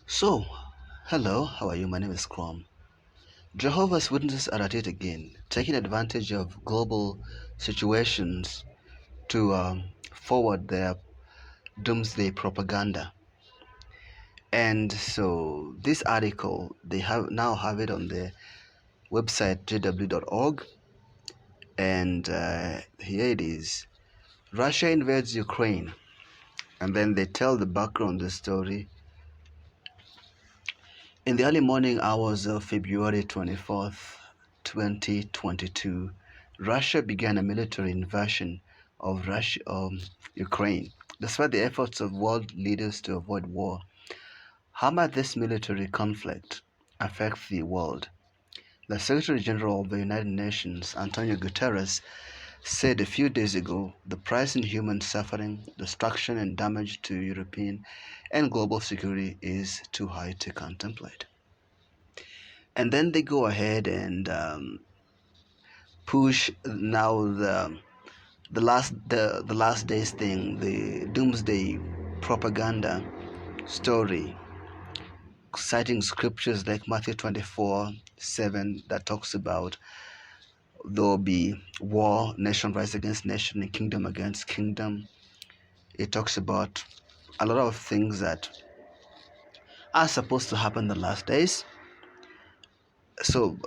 So, hello, how are you? My name is Crom. Jehovah's Witnesses are at it again, taking advantage of global situations to forward their doomsday propaganda. And so, this article they have now have it on their website jw.org, and here it is: Russia invades Ukraine, and then they tell the background of the story. In the early morning hours of February 24th, 2022, Russia began a military invasion of Ukraine. Despite the efforts of world leaders to avoid war, how might this military conflict affect the world? The Secretary General of the United Nations, Antonio Guterres, said a few days ago the price in human suffering, destruction, and damage to European and global security is too high to contemplate. And then they go ahead and push now the last days thing, the doomsday propaganda story, citing scriptures like Matthew 24:7 that talks about there'll be war, nation rise against nation and kingdom against kingdom. It talks about a lot of things that are supposed to happen in the last days. So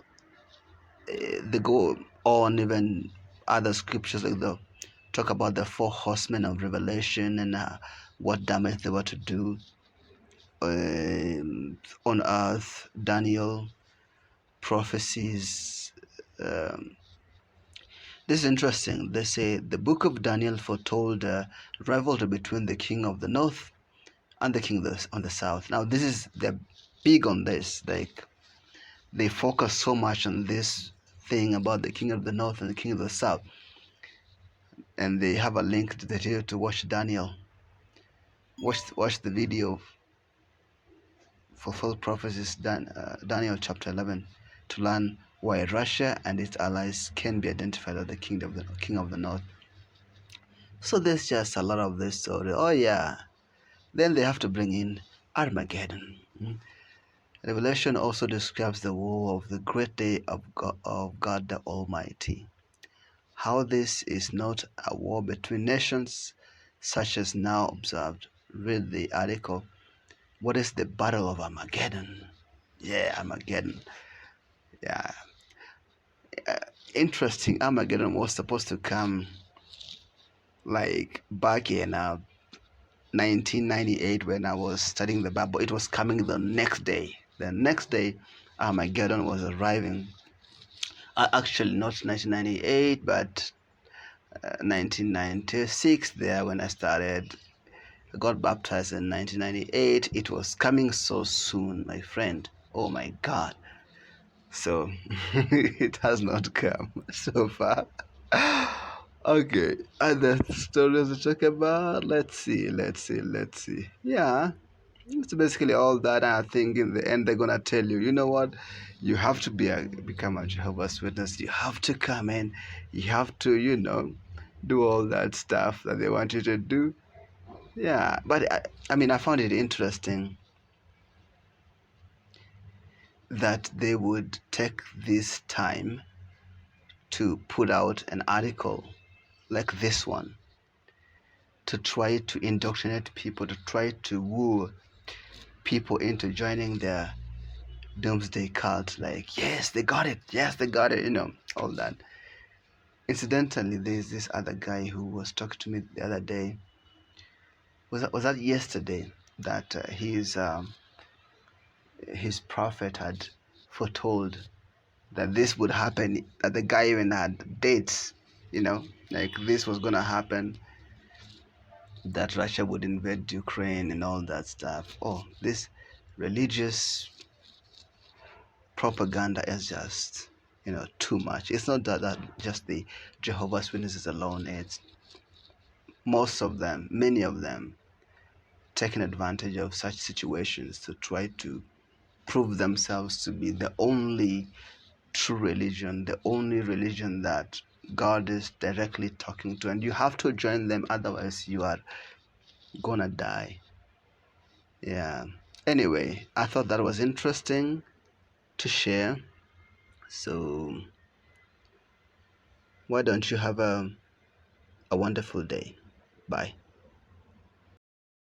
they go on, even other scriptures like the talk about the four horsemen of Revelation and what damage they were to do on earth. Daniel prophecies. Um, this is interesting. They say the book of Daniel foretold a rivalry between the king of the north and the king on the south. Now, this is they're big on this. Like they focus so much on this thing about the king of the north and the king of the south, and they have a link to the video to watch Daniel. Watch the video fulfilled prophecies Daniel chapter 11 to learn why Russia and its allies can be identified as the king of the north. So there's just a lot of this story. Oh yeah. Then they have to bring in Armageddon. Revelation also describes the war of the great day of God the Almighty. How this is not a war between nations such as now observed. Read the article. What is the Battle of Armageddon? Yeah, Armageddon. Yeah, interesting. Armageddon was supposed to come like back in 1998 when I was studying the Bible. It was coming the next day. The next day, Armageddon was arriving. Actually, not 1998, but 1996. There, when I started, I got baptized in 1998. It was coming so soon, my friend. Oh my God. So it has not come so far. Okay, other stories to talk about. Let's see. Yeah, it's basically all that. I think in the end they're gonna tell you, you know what, you have to become a Jehovah's Witness. You have to come in. You have to, do all that stuff that they want you to do. Yeah, but I mean, I found it interesting that they would take this time to put out an article like this one to try to indoctrinate people, to try to woo people into joining their doomsday cult. Like, yes, they got it. Yes, they got it. All that. Incidentally, there's this other guy who was talking to me the other day. Was that yesterday? That his prophet had foretold that this would happen. That the guy even had dates. Like this was gonna happen, that Russia would invade Ukraine and all that stuff. Oh, this religious propaganda is just, too much. It's not that just the Jehovah's Witnesses alone. It's most of them, many of them, taking advantage of such situations to try to prove themselves to be the only true religion, the only religion that God is directly talking to. And you have to join them, otherwise you are gonna die. Yeah. Anyway, I thought that was interesting to share. So why don't you have a wonderful day? Bye.